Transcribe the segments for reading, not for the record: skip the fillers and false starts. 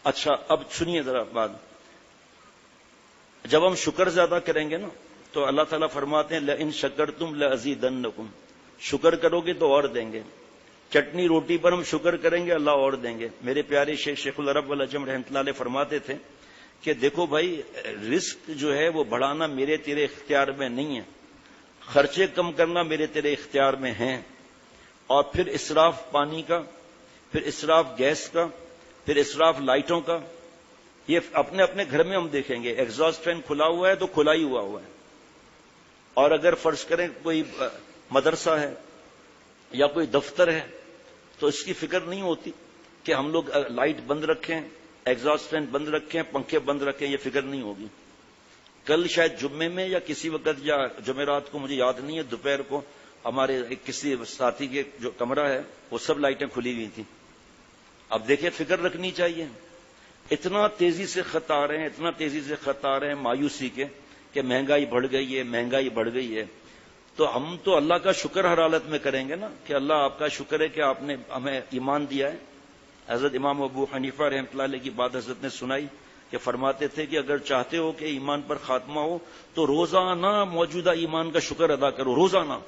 اچھا اب سنیے ذرا بات. جب ہم شکر زیادہ کریں گے نا تو اللہ تعالیٰ فرماتے ہیں لئن شکرتم لازیدنکم، شکر کرو گے تو اور دیں گے. چٹنی روٹی پر ہم شکر کریں گے اللہ اور دیں گے. میرے پیارے شیخ العرب والعجم رحمۃ اللہ علیہ فرماتے تھے کہ دیکھو بھائی رزق جو ہے وہ بڑھانا میرے تیرے اختیار میں نہیں ہے، خرچے کم کرنا میرے تیرے اختیار میں ہیں، اور پھر اسراف پانی کا، پھر اسراف گیس کا، پھر اسراف لائٹوں کا، یہ اپنے اپنے گھر میں ہم دیکھیں گے. ایگزاسٹ فین کھلا ہوا ہے تو کھلا ہی ہوا ہے. اور اگر فرض کریں کوئی مدرسہ ہے یا کوئی دفتر ہے تو اس کی فکر نہیں ہوتی کہ ہم لوگ لائٹ بند رکھیں، ایگزاسٹ فین بند رکھیں، پنکھے بند رکھیں، یہ فکر نہیں ہوگی. کل شاید جمعے میں یا کسی وقت یا جمعرات کو مجھے یاد نہیں ہے، دوپہر کو ہمارے کسی ساتھی کے جو کمرہ ہے وہ سب لائٹیں کھلی ہوئی تھیں. اب دیکھیں فکر رکھنی چاہیے. اتنا تیزی سے خط آ رہے ہیں، اتنا تیزی سے خط آ رہے ہیں مایوسی کے کہ مہنگائی بڑھ گئی ہے، مہنگائی بڑھ گئی ہے. تو ہم تو اللہ کا شکر ہر حالت میں کریں گے نا کہ اللہ آپ کا شکر ہے کہ آپ نے ہمیں ایمان دیا ہے. حضرت امام ابو حنیفہ رحمۃ اللہ علیہ کی بات حضرت نے سنائی کہ فرماتے تھے کہ اگر چاہتے ہو کہ ایمان پر خاتمہ ہو تو روزانہ موجودہ ایمان کا شکر ادا کرو. روزانہ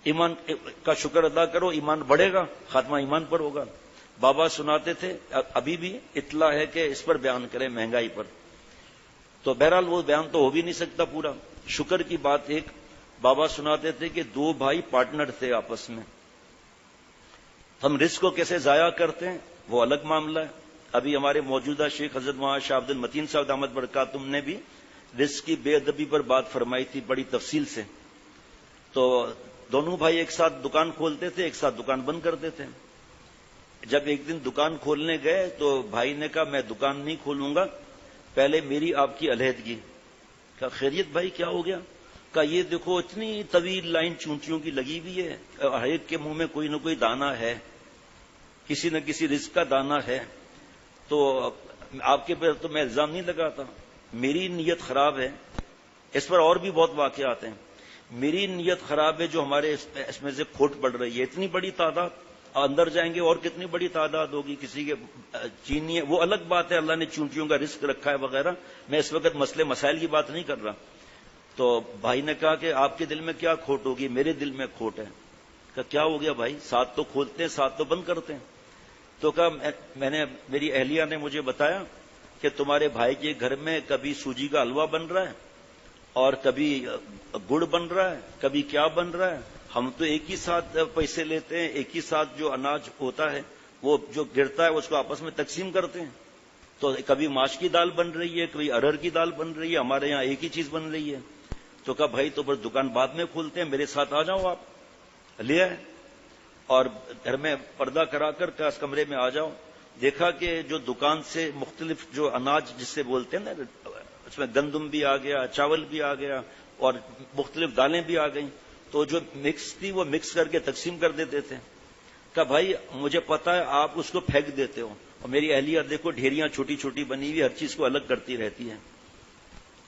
ایمان کا شکر ادا کرو، ایمان بڑھے گا، خاتمہ ایمان پر ہوگا. بابا سناتے تھے، ابھی بھی اطلاع ہے کہ اس پر بیان کریں مہنگائی پر. تو بہرحال وہ بیان تو ہو بھی نہیں سکتا پورا. شکر کی بات ایک بابا سناتے تھے کہ دو بھائی پارٹنر تھے آپس میں. ہم رزق کو کیسے ضائع کرتے ہیں وہ الگ معاملہ ہے. ابھی ہمارے موجودہ شیخ حضرت مولانا شاہ عبد المتین صاحب دامت برکاتہم نے بھی رزق کی بے ادبی پر بات فرمائی تھی بڑی تفصیل سے. تو دونوں بھائی ایک ساتھ دکان کھولتے تھے، ایک ساتھ دکان بند کرتے تھے. جب ایک دن دکان کھولنے گئے تو بھائی نے کہا میں دکان نہیں کھولوں گا، پہلے میری آپ کی علیحدگی. کہا خیریت بھائی کیا ہو گیا؟ کہا یہ دیکھو اتنی طویل لائن چونٹیوں کی لگی ہوئی ہے، ہر ایک کے منہ میں کوئی نہ کوئی دانہ ہے، کسی نہ کسی رزق کا دانہ ہے. تو آپ کے پر تو میں الزام نہیں لگاتا، میری نیت خراب ہے. اس پر اور بھی بہت واقعات ہیں. میری نیت خراب ہے جو ہمارے اس میں سے کھوٹ پڑ رہی ہے. اتنی بڑی تعداد، اندر جائیں گے اور کتنی بڑی تعداد ہوگی. کسی کے چینی ہے وہ الگ بات ہے، اللہ نے چونٹیوں کا رزق رکھا ہے وغیرہ. میں اس وقت مسئلے مسائل کی بات نہیں کر رہا. تو بھائی نے کہا کہ آپ کے دل میں کیا کھوٹ ہوگی؟ میرے دل میں کھوٹ ہے. کہا کیا ہو گیا بھائی؟ ساتھ تو کھولتے ہیں ساتھ تو بند کرتے ہیں. تو کہا میری اہلیہ نے مجھے بتایا کہ تمہارے بھائی کے گھر میں کبھی سوجی کا حلوہ بن رہا ہے اور کبھی گڑ بن رہا ہے، کبھی کیا بن رہا ہے. ہم تو ایک ہی ساتھ پیسے لیتے ہیں، ایک ہی ساتھ جو اناج ہوتا ہے وہ جو گرتا ہے اس کو آپس میں تقسیم کرتے ہیں. تو کبھی ماش کی دال بن رہی ہے، کبھی ارہر کی دال بن رہی ہے، ہمارے یہاں ایک ہی چیز بن رہی ہے. تو کہا بھائی تو بس دکان بعد میں کھولتے ہیں، میرے ساتھ آ جاؤ. آپ لے آئے اور گھر میں پردہ کرا کر اس کمرے میں آ جاؤ. دیکھا کہ جو دکان سے مختلف جو اناج جس سے بولتے ہیں نا، اس میں گندم بھی آ گیا، چاول بھی آ گیا اور مختلف دالیں بھی آ گئیں. تو جو مکس تھی وہ مکس کر کے تقسیم کر دیتے تھے. کہا بھائی مجھے پتا ہے آپ اس کو پھینک دیتے ہو، اور میری اہلیہ دیکھو ڈھیریاں چھوٹی چھوٹی بنی ہوئی ہر چیز کو الگ کرتی رہتی ہے.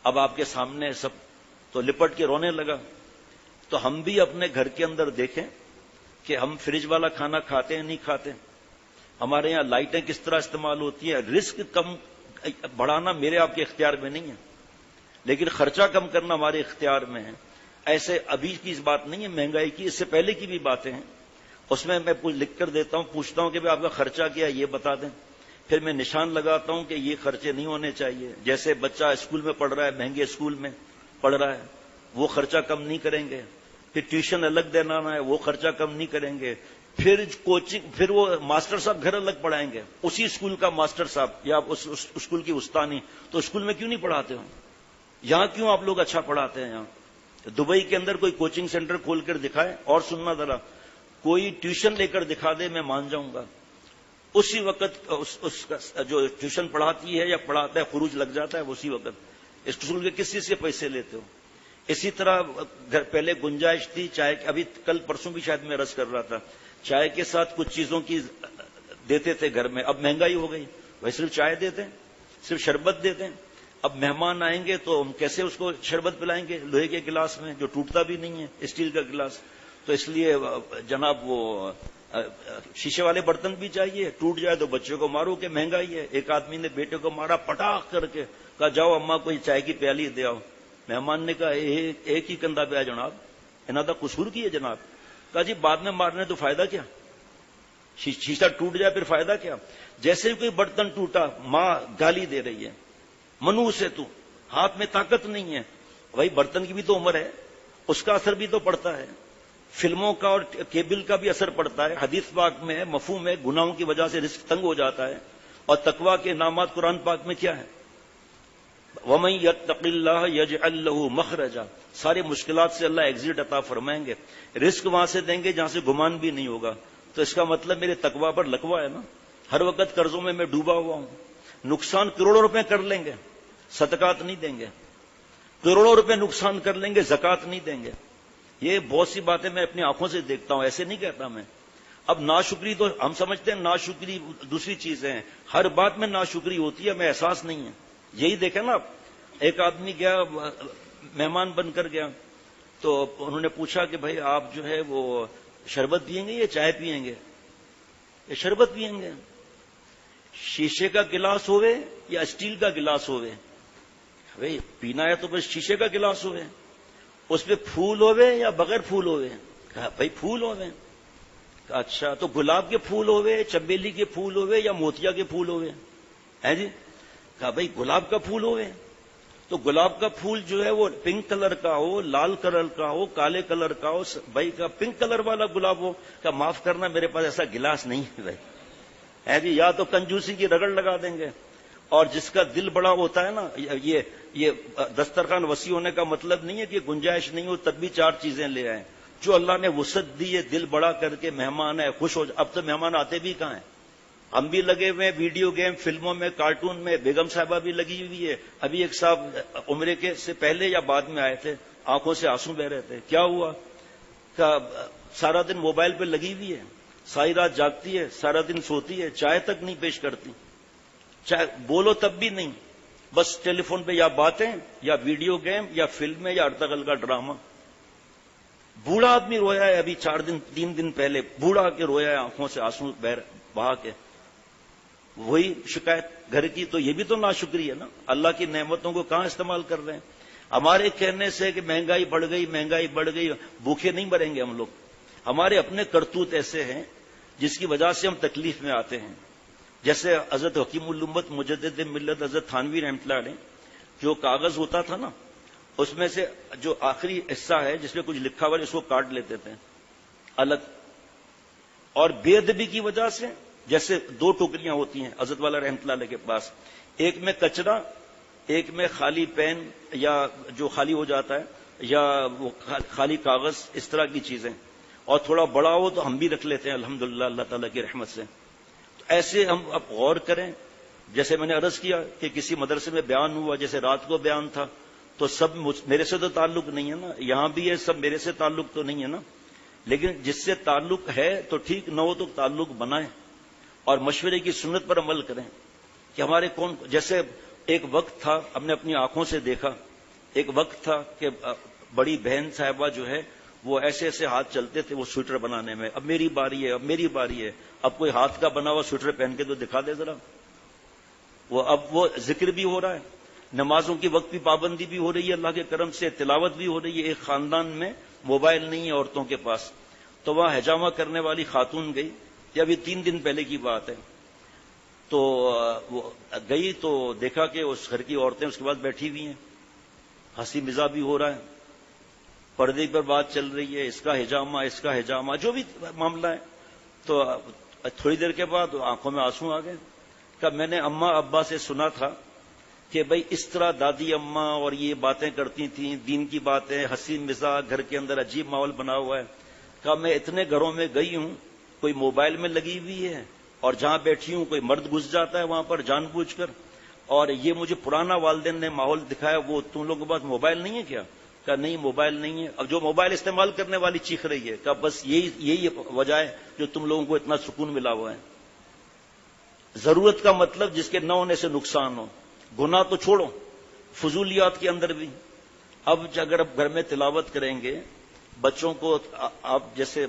اب آپ کے سامنے سب تو لپٹ کے رونے لگا. تو ہم بھی اپنے گھر کے اندر دیکھیں کہ ہم فریج والا کھانا کھاتے ہیں نہیں کھاتے، ہمارے یہاں لائٹیں کس طرح استعمال ہوتی ہیں. رزق کم بڑھانا میرے آپ کے اختیار میں نہیں ہے، لیکن خرچہ کم کرنا ہمارے اختیار میں ہے. ایسے ابھی کی اس بات نہیں ہے مہنگائی کی، اس سے پہلے کی بھی باتیں ہیں. اس میں لکھ کر دیتا ہوں، پوچھتا ہوں کہ آپ کا خرچہ کیا یہ بتا دیں. پھر میں نشان لگاتا ہوں کہ یہ خرچے نہیں ہونے چاہیے. جیسے بچہ اسکول میں پڑھ رہا ہے، مہنگے اسکول میں پڑھ رہا ہے، وہ خرچہ کم نہیں کریں گے. پھر ٹیوشن الگ دینا ہے، وہ خرچہ کم نہیں کریں گے. پھر کوچنگ، پھر وہ ماسٹر صاحب گھر الگ پڑھائیں گے. اسی اسکول کا ماسٹر صاحب یا اس اسکول کی استانی، تو اسکول میں کیوں نہیں پڑھاتے ہو؟ یہاں کیوں آپ لوگ اچھا پڑھاتے ہیں؟ یہاں دبئی کے اندر کوئی کوچنگ سینٹر کھول کر دکھائے. اور سننا ذرا، کوئی ٹیوشن لے کر دکھا دے میں مان جاؤں گا. اسی وقت اس کا جو ٹیوشن پڑھاتی ہے یا پڑھاتا ہے خروج لگ جاتا ہے اسی وقت. اس اسکول کے کس چیز سے پیسے لیتے ہو؟ اسی طرح گھر پہلے گنجائش تھی چائے، ابھی کل پرسوں بھی شاید میں رس کر رہا تھا، چائے کے ساتھ کچھ چیزوں کی دیتے تھے گھر میں. اب مہنگائی ہو گئی، وہ صرف چائے دیتے ہیں، صرف شربت دیتے ہیں. اب مہمان آئیں گے تو ہم کیسے اس کو شربت پلائیں گے؟ لوہے کے گلاس میں جو ٹوٹتا بھی نہیں ہے، اسٹیل کا گلاس. تو اس لیے جناب وہ شیشے والے برتن بھی چاہیے، ٹوٹ جائے تو بچوں کو مارو کہ مہنگائی ہے. ایک آدمی نے بیٹے کو مارا پٹاخ کر کے، کہا جاؤ اماں کوئی چائے کی پیالی دے آؤ. مہمان نے کہا ایک ہی کندھا پہ ہے جناب، انہوں قصور کی ہے جناب. کہا جی بعد میں مارنے تو فائدہ کیا، شیشہ ٹوٹ جائے پھر فائدہ کیا. جیسے ہی کوئی برتن ٹوٹا ماں گالی دے رہی ہے، منو سے تو ہاتھ میں طاقت نہیں ہے. بھائی برتن کی بھی تو عمر ہے، اس کا اثر بھی تو پڑتا ہے. فلموں کا اور کیبل کا بھی اثر پڑتا ہے. حدیث پاک میں ہے، مفہوم ہے، گناہوں کی وجہ سے رزق تنگ ہو جاتا ہے. اور تقویٰ کے انعامات قرآن پاک میں کیا ہے؟ وَمَن يَتَّقِ اللَّهَ يَجْعَل لَّهُ مَخْرَجًا. سارے مشکلات سے اللہ ایگزٹ عطا فرمائیں گے. رزق وہاں سے دیں گے جہاں سے گمان بھی نہیں ہوگا. تو اس کا مطلب میرے تقویٰ پر لکوا ہے نا. ہر وقت قرضوں میں ڈوبا ہوا ہوں، نقصان کروڑوں روپے کر لیں گے، صدقات نہیں دیں گے. کروڑوں روپے نقصان کر لیں گے، زکات نہیں دیں گے. یہ بہت سی باتیں میں اپنی آنکھوں سے دیکھتا ہوں، ایسے نہیں کہتا میں. اب ناشکری تو ہم سمجھتے ہیں ناشکری دوسری چیزیں ہیں، ہر بات میں ناشکری ہوتی ہے، ہمیں احساس نہیں ہے. یہی دیکھیں نا، ایک آدمی گیا مہمان بن کر گیا تو انہوں نے پوچھا کہ بھائی آپ جو ہے وہ شربت پئیں گے یا چائے پئیں گے؟ یا شربت پئیں گے. شیشے کا گلاس ہوئے یا اسٹیل کا گلاس ہوئے؟ بھائی پینا ہے تو بس شیشے کا گلاس ہوئے. اس پہ پھول ہوئے یا بغیر پھول ہوئے؟ کہا بھائی پھول ہوئے. کہا اچھا تو گلاب کے پھول ہوئے، چمیلی کے پھول ہوئے یا موتیا کے پھول ہوئے؟ ہے جی. کہا بھائی گلاب کا پھول ہوئے. تو گلاب کا پھول جو ہے وہ پنک کلر کا ہو، لال کلر کا ہو، کالے کلر کا ہو. بھائی کا پنک کلر والا گلاب ہو. کہا معاف کرنا میرے پاس ایسا گلاس نہیں ہے بھائی. ہے جی، یا تو کنجوسی کی رگڑ لگا دیں گے. اور جس کا دل بڑا ہوتا ہے نا، یہ دسترخوان وسیع ہونے کا مطلب نہیں ہے کہ گنجائش نہیں ہو تب بھی چار چیزیں لے آئیں. جو اللہ نے وسعت دی ہے، دل بڑا کر کے مہمان ہے خوش ہو. اب تو مہمان آتے بھی کہاں ہیں، ہم بھی لگے ہوئے ہیں ویڈیو گیم، فلموں میں، کارٹون میں. بیگم صاحبہ بھی لگی ہوئی ہے. ابھی ایک صاحب عمرے کے سے پہلے یا بعد میں آئے تھے، آنکھوں سے آنسو بہ رہے تھے. کیا ہوا؟ کہ سارا دن موبائل پہ لگی ہوئی ہے، ساری رات جاگتی ہے، سارا دن سوتی ہے، چائے تک نہیں پیش کرتی. چاہے بولو تب بھی نہیں، بس ٹیلی فون پہ یا باتیں یا ویڈیو گیم یا فلمیں یا ارطغرل کا ڈرامہ. بوڑھا آدمی رویا ہے ابھی 3 دن پہلے، بوڑھا کے رویا ہے آنکھوں سے آنسو بہا کے. وہی شکایت گھر کی. تو یہ بھی تو ناشکری ہے نا، اللہ کی نعمتوں کو کہاں استعمال کر رہے ہیں. ہمارے کہنے سے کہ مہنگائی بڑھ گئی، مہنگائی بڑھ گئی، بھوکے نہیں مریں گے ہم لوگ. ہمارے اپنے کرتوت ایسے ہیں جس کی وجہ سے ہم تکلیف میں آتے ہیں. جیسے حضرت حکیم الامت مجدد ملت حضرت تھانوی رحمۃ اللہ علیہ، جو کاغذ ہوتا تھا نا، اس میں سے جو آخری حصہ ہے جس میں کچھ لکھا ہوا ہے اس کو کاٹ لیتے تھے الگ. اور بے ادبی کی وجہ سے جیسے 2 ٹوکریاں ہوتی ہیں حضرت والا رحمۃ اللہ علیہ کے پاس، ایک میں کچرا، ایک میں خالی پین یا جو خالی ہو جاتا ہے، یا وہ خالی کاغذ، اس طرح کی چیزیں. اور تھوڑا بڑا ہو تو ہم بھی رکھ لیتے ہیں الحمدللہ اللہ تعالیٰ کی رحمت سے. ایسے ہم اب غور کریں. جیسے میں نے عرض کیا کہ کسی مدرسے میں بیان ہوا، جیسے رات کو بیان تھا، تو سب میرے سے تو تعلق نہیں ہے نا، یہاں بھی ہے، سب میرے سے تعلق تو نہیں ہے نا. لیکن جس سے تعلق ہے تو ٹھیک، نہ ہو تو تعلق بنائیں اور مشورے کی سنت پر عمل کریں. کہ ہمارے کون، جیسے ایک وقت تھا، ہم نے اپنی آنکھوں سے دیکھا، ایک وقت تھا کہ بڑی بہن صاحبہ جو ہے وہ ایسے ایسے ہاتھ چلتے تھے وہ سویٹر بنانے میں. اب میری باری ہے، اب میری باری ہے. اب کوئی ہاتھ کا بنا ہوا سویٹر پہن کے تو دکھا دے ذرا. اب وہ ذکر بھی ہو رہا ہے، نمازوں کی وقت بھی پابندی بھی ہو رہی ہے اللہ کے کرم سے، تلاوت بھی ہو رہی ہے. ایک خاندان میں موبائل نہیں ہے عورتوں کے پاس، تو وہاں حجامہ کرنے والی خاتون گئی، یہ ابھی 3 دن پہلے کی بات ہے. تو وہ گئی تو دیکھا کہ اس گھر کی عورتیں اس کے بعد بیٹھی ہوئی ہیں، ہنسی مزاح بھی ہو رہا ہے، پردے پر بات چل رہی ہے، اس کا حجامہ، اس کا حجامہ، جو بھی معاملہ ہے. تو تھوڑی دیر کے بعد آنکھوں میں آنسو آ گئے. کہ میں نے اماں ابا سے سنا تھا کہ بھائی اس طرح دادی اماں اور یہ باتیں کرتی تھیں، دین کی باتیں، ہنسی مزاح، گھر کے اندر عجیب ماحول بنا ہوا ہے. کہا میں اتنے گھروں میں گئی ہوں، کوئی موبائل میں لگی ہوئی ہے، اور جہاں بیٹھی ہوں کوئی مرد گھس جاتا ہے وہاں پر جان بوجھ کر. اور یہ مجھے پرانا والدین نے ماحول دکھایا. وہ تم لوگوں کے پاس موبائل نہیں ہے کیا؟ کہا نہیں موبائل نہیں ہے. اب جو موبائل استعمال کرنے والی چیخ رہی ہے. کہا بس یہی وجہ ہے جو تم لوگوں کو اتنا سکون ملا ہوا ہے. ضرورت کا مطلب جس کے نہ ہونے سے نقصان ہو. گناہ تو چھوڑو، فضولیات کے اندر بھی. اب اگر آپ گھر میں تلاوت کریں گے، بچوں کو آپ جیسے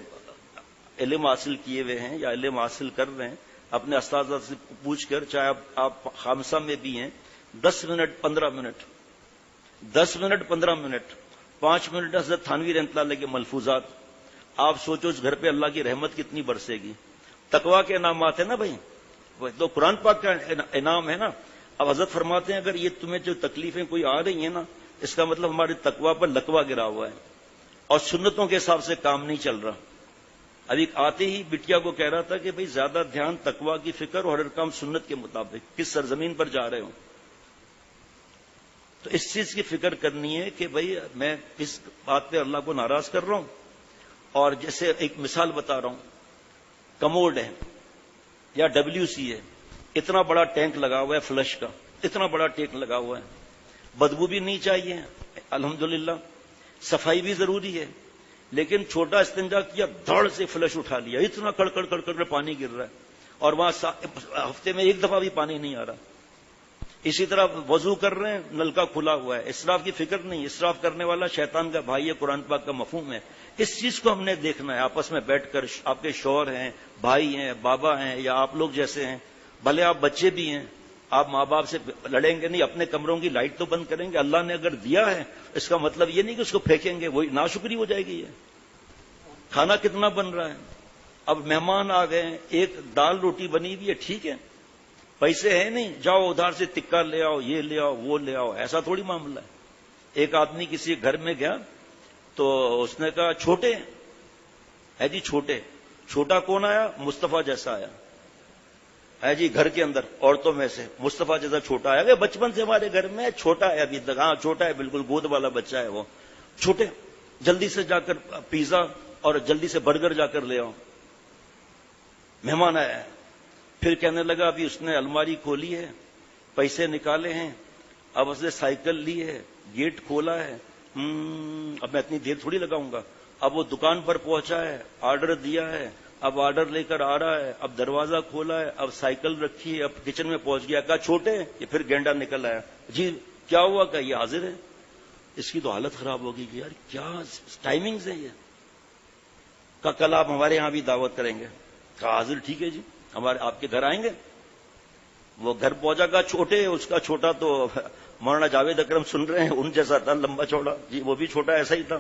علم حاصل کیے ہوئے ہیں یا علم حاصل کر رہے ہیں، اپنے اساتذہ سے پوچھ کر، چاہے آپ خامسہ میں بھی ہیں، 10 minute 15 minute 10 minute 15 minute 5 minute حضرت تھانوی رحمۃ اللہ علیہ کے ملفوظات، آپ سوچو اس گھر پہ اللہ کی رحمت کتنی برسے گی۔ تقویٰ کے انعامات ہیں نا بھائی، وہ تو قرآن پاک کا انعام ہے نا۔ اب حضرت فرماتے ہیں اگر یہ تمہیں جو تکلیفیں کوئی آ رہی ہیں نا، اس کا مطلب ہمارے تقویٰ پر لکوہ گرا ہوا ہے اور سنتوں کے حساب سے کام نہیں چل رہا۔ ابھی آتے ہی بٹیا کو کہہ رہا تھا کہ بھئی زیادہ دھیان تقویٰ کی فکر اور ہر کام سنت کے مطابق، کس سرزمین پر جا رہے ہوں۔ تو اس چیز کی فکر کرنی ہے کہ بھئی میں کس بات پہ اللہ کو ناراض کر رہا ہوں۔ اور جیسے ایک مثال بتا رہا ہوں، کموڈ ہے یا WC ہے، اتنا بڑا ٹینک لگا ہوا ہے فلش کا، اتنا بڑا ٹینک لگا ہوا ہے، بدبو بھی نہیں چاہیے الحمدللہ، صفائی بھی ضروری ہے، لیکن چھوٹا استنجا کیا، دھڑ سے فلش اٹھا لیا، اتنا کڑکڑ کڑکڑ پانی گر رہا ہے، اور وہاں ہفتے میں ایک دفعہ بھی پانی نہیں آ رہا۔ اسی طرح وضو کر رہے ہیں، نل کا کھلا ہوا ہے، اسراف کی فکر نہیں، اسراف کرنے والا شیطان کا بھائی ہے، قرآن پاک کا مفہوم ہے۔ اس چیز کو ہم نے دیکھنا ہے، آپس میں بیٹھ کر، آپ کے شوہر ہیں، بھائی ہیں، بابا ہیں، یا آپ لوگ جیسے ہیں، بھلے آپ بچے بھی ہیں، آپ ماں باپ سے لڑیں گے نہیں، اپنے کمروں کی لائٹ تو بند کریں گے۔ اللہ نے اگر دیا ہے اس کا مطلب یہ نہیں کہ اس کو پھینکیں گے، وہی ناشکری ہو جائے گی۔ یہ کھانا کتنا بن رہا ہے، اب مہمان آ گئے ہیں، ایک دال روٹی بنی ہوئی ہے، ٹھیک ہے، پیسے ہیں نہیں، جاؤ ادھار سے ٹکا لے آؤ، یہ لے آؤ، وہ لے آؤ، ایسا تھوڑی معاملہ ہے۔ ایک آدمی کسی گھر میں گیا تو اس نے کہا چھوٹے ہے جی، چھوٹا کون آیا؟ مصطفیٰ جیسا آیا ہے جی، گھر کے اندر عورتوں میں سے مصطفیٰ جیسا چھوٹا آیا، بچپن سے ہمارے گھر میں چھوٹا ہے ابھی تک، ہاں چھوٹا ہے، بالکل گود والا بچہ ہے وہ، چھوٹے، جلدی سے جا کر پیزا اور جلدی سے برگر جا کر لے آؤ۔ مہمان آیا ہے، پھر کہنے لگا ابھی اس نے الماری کھولی ہے، پیسے نکالے ہیں، اب اس نے سائیکل لی ہے، گیٹ کھولا ہے، اب میں اتنی دیر تھوڑی لگاؤں گا، اب وہ دکان پر پہنچا ہے، آرڈر دیا ہے، اب آرڈر لے کر آ رہا ہے، اب دروازہ کھولا ہے، اب سائیکل رکھی ہے، اب کچن میں پہنچ گیا، کہا چھوٹے، یہ پھر گینڈا نکل آیا، جی کیا ہوا؟ کہ یہ حاضر ہے۔ اس کی تو حالت خراب ہوگی کہ یار کیا ٹائمنگز ہیں یہ، کہ کل آپ ہمارے ہاں بھی دعوت کریں گے، کہا حاضر، ٹھیک ہے جی، ہمارے آپ کے گھر آئیں گے۔ وہ گھر پہنچا، کہا چھوٹے، اس کا چھوٹا تو مولانا جاوید اکرم سن رہے ہیں ان جیسا تھا، لمبا چوڑا، جی وہ بھی چھوٹا ایسا ہی تھا،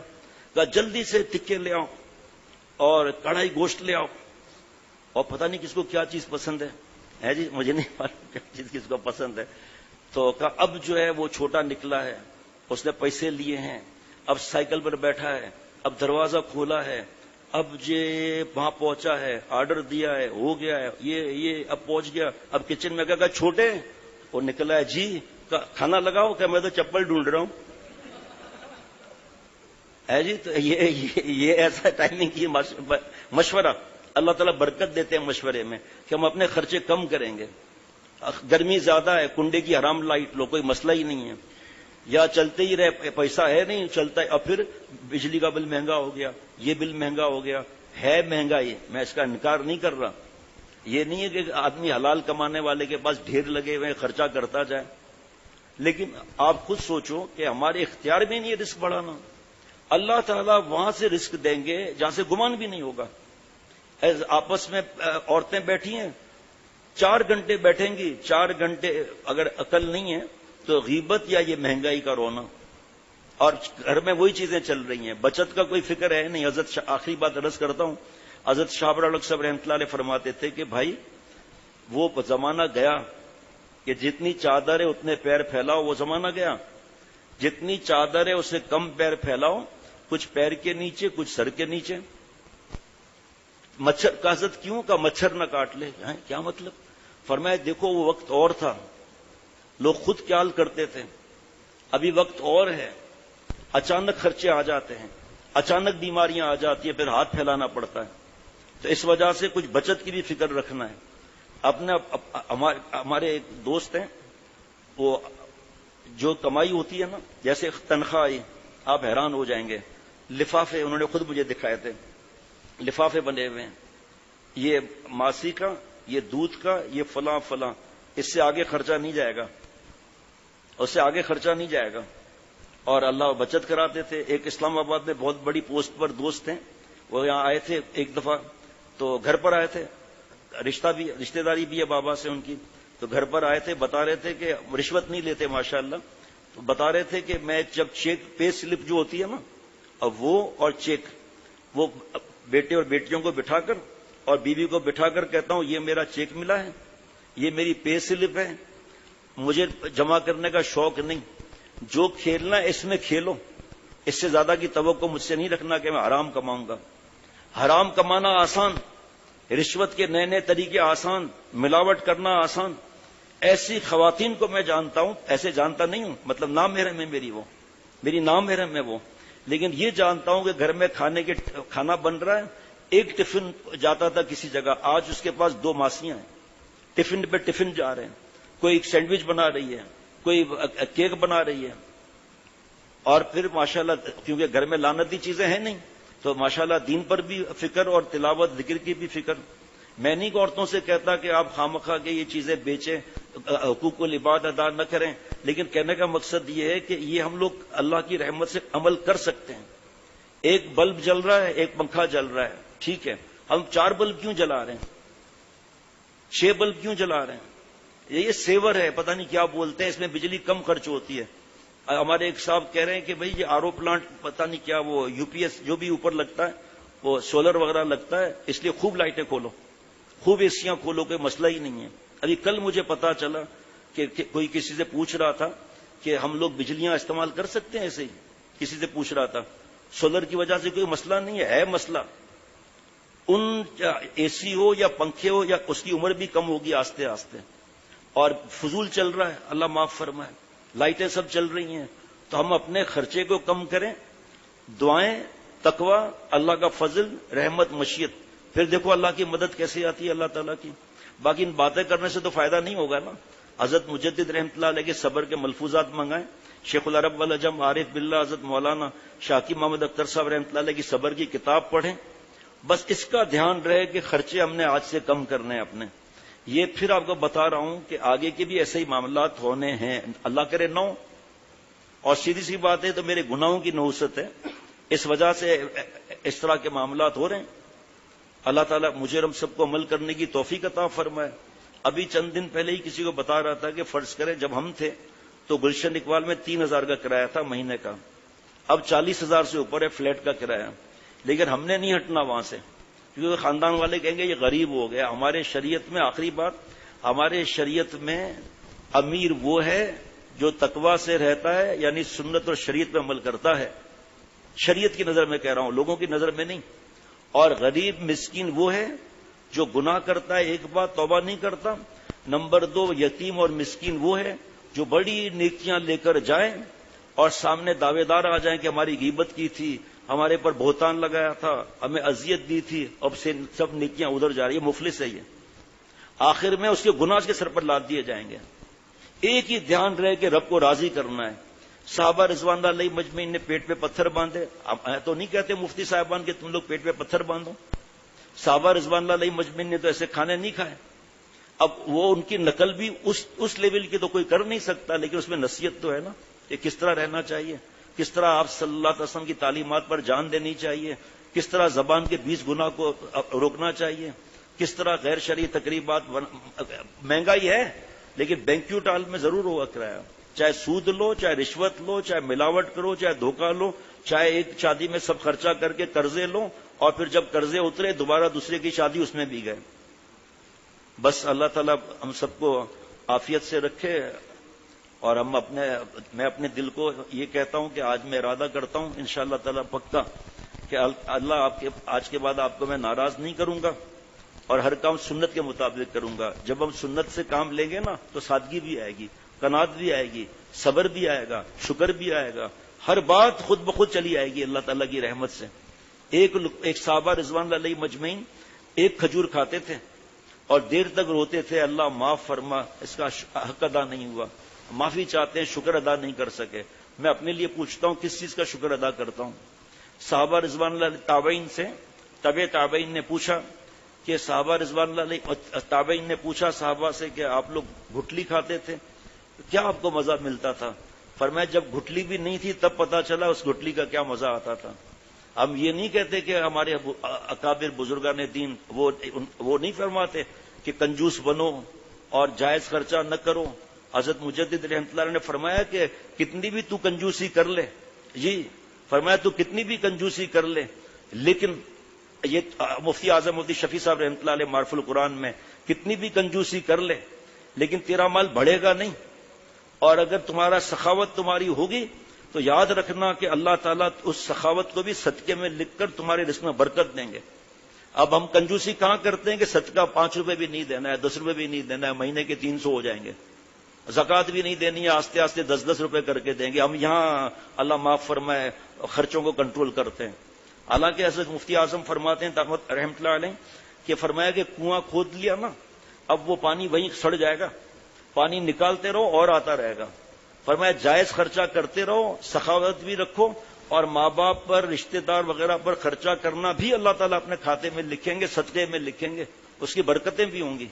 کہا جلدی سے ٹکے لے آؤ اور کڑھائی گوشت لے آؤ، اور پتہ نہیں کس کو کیا چیز پسند ہے جی، مجھے نہیں معلوم کیا چیز کس کو پسند ہے۔ تو کہا اب جو ہے وہ چھوٹا نکلا ہے، اس نے پیسے لیے ہیں، اب سائیکل پر بیٹھا ہے، اب دروازہ کھولا ہے، اب یہ وہاں پہنچا ہے، آرڈر دیا ہے، ہو گیا ہے، یہ اب پہنچ گیا، اب کچن میں کہا چھوٹے، وہ نکلا ہے، جی کھانا لگاؤ، کہ میں تو چپل ڈھونڈ رہا ہوں ہے جی۔ تو یہ ایسا ٹائمنگ کی مشورہ، اللہ تعالیٰ برکت دیتے ہیں مشورے میں کہ ہم اپنے خرچے کم کریں گے۔ گرمی زیادہ ہے، کنڈے کی حرام لائٹ لو، کوئی مسئلہ ہی نہیں ہے، یا چلتے ہی رہے، پیسہ ہے نہیں چلتا ہے، اور پھر بجلی کا بل مہنگا ہو گیا، یہ بل مہنگا ہو گیا، ہے مہنگائی، میں اس کا انکار نہیں کر رہا، یہ نہیں ہے کہ آدمی حلال کمانے والے کے پاس ڈھیر لگے ہوئے خرچہ کرتا جائے، لیکن آپ خود سوچو کہ ہمارے اختیار میں نہیں ہے رزق بڑھانا، اللہ تعالیٰ وہاں سے رزق دیں گے جہاں سے گمان بھی نہیں ہوگا۔ آپس میں عورتیں بیٹھی ہیں، 4 گھنٹے بیٹھیں گی، 4 گھنٹے اگر عقل نہیں ہے تو غیبت یا یہ مہنگائی کا رونا، اور گھر میں وہی چیزیں چل رہی ہیں، بچت کا کوئی فکر ہے نہیں۔ حضرت آخری بات عرض کرتا ہوں، حضرت شاہ ابرالحق صاحب رحمۃ اللہ علیہ فرماتے تھے کہ بھائی وہ زمانہ گیا کہ جتنی چادر ہے اتنے پیر پھیلاؤ، وہ زمانہ گیا، جتنی چادر ہے اس سے کم پیر پھیلاؤ، کچھ پیر کے نیچے کچھ سر کے نیچے۔ مچھر کا حضرت کیوں؟ کا مچھر نہ کاٹ لے، کیا مطلب؟ فرمایا دیکھو وہ وقت اور تھا، لوگ خود خیال کرتے تھے، ابھی وقت اور ہے، اچانک خرچے آ جاتے ہیں، اچانک بیماریاں آ جاتی ہیں، پھر ہاتھ پھیلانا پڑتا ہے، تو اس وجہ سے کچھ بچت کی بھی فکر رکھنا ہے۔ اپنے ہمارے ایک دوست ہیں، وہ جو کمائی ہوتی ہے نا، جیسے تنخواہ آئی، آپ حیران ہو جائیں گے، لفافے انہوں نے خود مجھے دکھائے تھے، لفافے بنے ہوئے ہیں، یہ ماسی کا، یہ دودھ کا، یہ فلاں فلاں، اس سے آگے خرچہ نہیں جائے گا، اس سے آگے خرچہ نہیں جائے گا، اور اللہ بچت کراتے تھے۔ ایک اسلام آباد میں بہت بڑی پوسٹ پر دوست ہیں، وہ یہاں آئے تھے ایک دفعہ، تو گھر پر آئے تھے، رشتہ داری بھی ہے بابا سے ان کی، تو گھر پر آئے تھے، بتا رہے تھے کہ رشوت نہیں لیتے ماشاءاللہ، تو بتا رہے تھے کہ میں جب چیک پے سلپ جو ہوتی ہے نا، اب وہ اور چیک، وہ بیٹے اور بیٹیوں کو بٹھا کر اور بیوی کو بٹھا کر کہتا ہوں یہ میرا چیک ملا ہے، یہ میری پے سلپ ہے، مجھے جمع کرنے کا شوق نہیں، جو کھیلنا ہے اس میں کھیلو، اس سے زیادہ کی توقع مجھ سے نہیں رکھنا کہ میں حرام کماؤں گا۔ حرام کمانا آسان، رشوت کے نئے نئے طریقے آسان، ملاوٹ کرنا آسان۔ ایسی خواتین کو میں جانتا ہوں، ایسے جانتا نہیں ہوں، مطلب نام محرم ہے میری نام محرم ہے وہ، لیکن یہ جانتا ہوں کہ گھر میں کھانا بن رہا ہے، ایک ٹفن جاتا تھا کسی جگہ، آج اس کے پاس 2 ماسیاں ہیں، ٹفن پہ ٹفن جا رہے ہیں، کوئی سینڈوچ بنا رہی ہے، کوئی کیک بنا رہی ہے، اور پھر ماشاءاللہ کیونکہ گھر میں لعنتی چیزیں ہیں نہیں، تو ماشاءاللہ دین پر بھی فکر اور تلاوت ذکر کی بھی فکر۔ میں نہیں عورتوں سے کہتا کہ آپ خامخواہ کے یہ چیزیں بیچیں، حقوق العباد ادا نہ کریں، لیکن کہنے کا مقصد یہ ہے کہ یہ ہم لوگ اللہ کی رحمت سے عمل کر سکتے ہیں۔ ایک بلب جل رہا ہے، ایک پنکھا جل رہا ہے، ٹھیک ہے، ہم 4 بلب کیوں جلا رہے ہیں، 6 بلب کیوں جلا رہے ہیں؟ یہ سیور ہے، پتہ نہیں کیا بولتے ہیں، اس میں بجلی کم خرچ ہوتی ہے۔ ہمارے ایک صاحب کہہ رہے ہیں کہ بھئی یہ آر او پلانٹ پتہ نہیں کیا، وہ یو پی ایس جو بھی اوپر لگتا ہے وہ سولر وغیرہ لگتا ہے، اس لیے خوب لائٹیں کھولو، خوب ایسیاں کھولو، کوئی مسئلہ ہی نہیں ہے۔ ابھی کل مجھے پتا چلا کہ کوئی کسی سے پوچھ رہا تھا کہ ہم لوگ بجلیاں استعمال کر سکتے ہیں، ایسے ہی کسی سے پوچھ رہا تھا، سولر کی وجہ سے کوئی مسئلہ نہیں ہے مسئلہ، ان اے سی ہو یا پنکھے ہو یا اس کی عمر بھی کم ہوگی آہستہ آہستہ، اور فضول چل رہا ہے، اللہ معاف فرمائے، لائٹیں سب چل رہی ہیں، تو ہم اپنے خرچے کو کم کریں، دعائیں، تقوی، اللہ کا فضل، رحمت، مشیت، پھر دیکھو اللہ کی مدد کیسے آتی ہے اللہ تعالیٰ کی۔ باقی ان باتیں کرنے سے تو فائدہ نہیں ہوگا نا۔ حضرت مجدد رحمۃ اللہ علیہ کے صبر کے ملفوظات منگائیں، شیخ العرب والعجم عارف باللہ حضرت مولانا شاکی محمد اختر صاحب رحمۃ اللہ علیہ کی صبر کی کتاب پڑھیں، بس اس کا دھیان رہے کہ خرچے ہم نے آج سے کم کرنے ہیں اپنے۔ یہ پھر آپ کو بتا رہا ہوں کہ آگے کے بھی ایسے ہی معاملات ہونے ہیں، اللہ کرے نہ ہو، اور سیدھی سی بات ہے تو میرے گناہوں کی نحوست ہے، اس وجہ سے اس طرح کے معاملات ہو رہے ہیں۔ اللہ تعالیٰ مجھے ہم سب کو عمل کرنے کی توفیق عطا فرمائے۔ ابھی چند دن پہلے ہی کسی کو بتا رہا تھا کہ فرض کریں جب ہم تھے تو گلشن اقبال میں 3000 کا کرایہ تھا مہینے کا، اب 40,000 سے اوپر ہے فلیٹ کا کرایہ، لیکن ہم نے نہیں ہٹنا وہاں سے، کیونکہ خاندان والے کہیں گے یہ غریب ہو گیا۔ ہمارے شریعت میں، آخری بات، ہمارے شریعت میں امیر وہ ہے جو تقوی سے رہتا ہے، یعنی سنت اور شریعت پہ عمل کرتا ہے، شریعت کی نظر میں کہہ رہا ہوں، لوگوں کی نظر میں نہیں۔ اور غریب مسکین وہ ہے جو گناہ کرتا ہے، ایک بات توبہ نہیں کرتا، نمبر 2 یتیم اور مسکین وہ ہے جو بڑی نیکیاں لے کر جائیں اور سامنے دعوے دار آ جائیں کہ ہماری غیبت کی تھی، ہمارے پر بہتان لگایا تھا، ہمیں اذیت دی تھی، اب سے سب نیکیاں ادھر جا رہی ہے، مفلس ہے یہ، آخر میں اس کے گناہ اس کے سر پر لاد دیے جائیں گے۔ ایک ہی دھیان رہے کہ رب کو راضی کرنا ہے۔ صحابہ رضوان اللہ علیہ مجمعین نے پیٹ پہ پتھر باندھے، اب تو نہیں کہتے مفتی صاحبان کہ تم لوگ پیٹ پہ پتھر باندھو، صحابہ رضوان اللہ علیہ مجمعین نے تو ایسے کھانے نہیں کھائے۔ اب وہ ان کی نقل بھی اس لیول کی تو کوئی کر نہیں سکتا، لیکن اس میں نصیحت تو ہے نا کہ کس طرح رہنا چاہیے، کس طرح آپ صلی اللہ علیہ وسلم کی تعلیمات پر جان دینی چاہیے، کس طرح زبان کے 20 گناہ کو روکنا چاہیے، کس طرح غیر شرعی تقریبات۔ مہنگائی ہے لیکن بینکیوٹ ہال میں ضرور ہوا کرایہ، چاہے سود لو، چاہے رشوت لو، چاہے ملاوٹ کرو، چاہے دھوکہ لو، چاہے ایک شادی میں سب خرچہ کر کے قرضے لو اور پھر جب قرضے اترے دوبارہ دوسرے کی شادی اس میں بھی گئے۔ بس اللہ تعالیٰ ہم سب کو عافیت سے رکھے، اور میں اپنے دل کو یہ کہتا ہوں کہ آج میں ارادہ کرتا ہوں انشاءاللہ تعالیٰ پکا کہ اللہ آج کے بعد آپ کو میں ناراض نہیں کروں گا، اور ہر کام سنت کے مطابق کروں گا۔ جب ہم سنت سے کام لیں گے نا تو سادگی بھی آئے گی، قناعت بھی آئے گی، صبر بھی آئے گا، شکر بھی آئے گا، ہر بات خود بخود چلی آئے گی اللہ تعالیٰ کی رحمت سے۔ ایک صحابہ رضوان اللہ علیہ مجمعین ایک کھجور کھاتے تھے اور دیر تک روتے تھے، اللہ معاف فرما، اس کا حق ادا نہیں ہوا، معافی چاہتے ہیں، شکر ادا نہیں کر سکے۔ میں اپنے لیے پوچھتا ہوں کس چیز کا شکر ادا کرتا ہوں؟ صحابہ رضوان اللہ علیہ تابعین سے تابعین نے پوچھا کہ صحابہ رضوان اللہ علیہ تابعین نے پوچھا صحابہ سے کہ آپ لوگ گھٹلی کھاتے تھے، کیا آپ کو مزہ ملتا تھا؟ فرمایا جب گھٹلی بھی نہیں تھی تب پتا چلا اس گھٹلی کا کیا مزہ آتا تھا۔ ہم یہ نہیں کہتے کہ ہمارے اکابر بزرگان دین وہ نہیں فرماتے کہ کنجوس بنو اور جائز خرچہ نہ کرو. حضرت مجدد رحمۃ اللہ علیہ نے فرمایا کہ کتنی بھی تو کنجوسی کر لے، جی فرمایا تو کتنی بھی کنجوسی کر لے، لیکن یہ مفتی اعظم مفتی شفیع صاحب رحمۃ اللہ علیہ معرف القرآن میں، کتنی بھی کنجوسی کر لے لیکن تیرا مال بڑھے گا نہیں، اور اگر تمہارا سخاوت تمہاری ہوگی تو یاد رکھنا کہ اللہ تعالیٰ اس سخاوت کو بھی صدقے میں لکھ کر تمہارے رزق میں برکت دیں گے. اب ہم کنجوسی کہاں کرتے ہیں کہ صدقہ 5 روپے بھی نہیں دینا ہے، 10 روپے بھی نہیں دینا ہے، مہینے کے 300 ہو جائیں گے، زکوٰۃ بھی نہیں دینی ہے، آستے آستے 10 روپے کر کے دیں گے. ہم یہاں اللہ معاف فرمائے خرچوں کو کنٹرول کرتے ہیں. حالانکہ حضرت مفتی اعظم فرماتے ہیں رحمۃ اللہ علیہ کہ فرمایا کہ کنواں کھود لیا نا، اب وہ پانی وہیں سڑ جائے گا، پانی نکالتے رہو اور آتا رہے گا. فرمایا جائز خرچہ کرتے رہو، سخاوت بھی رکھو، اور ماں باپ پر رشتہ دار وغیرہ پر خرچہ کرنا بھی اللہ تعالیٰ اپنے کھاتے میں لکھیں گے، صدقے میں لکھیں گے، اس کی برکتیں بھی ہوں گی.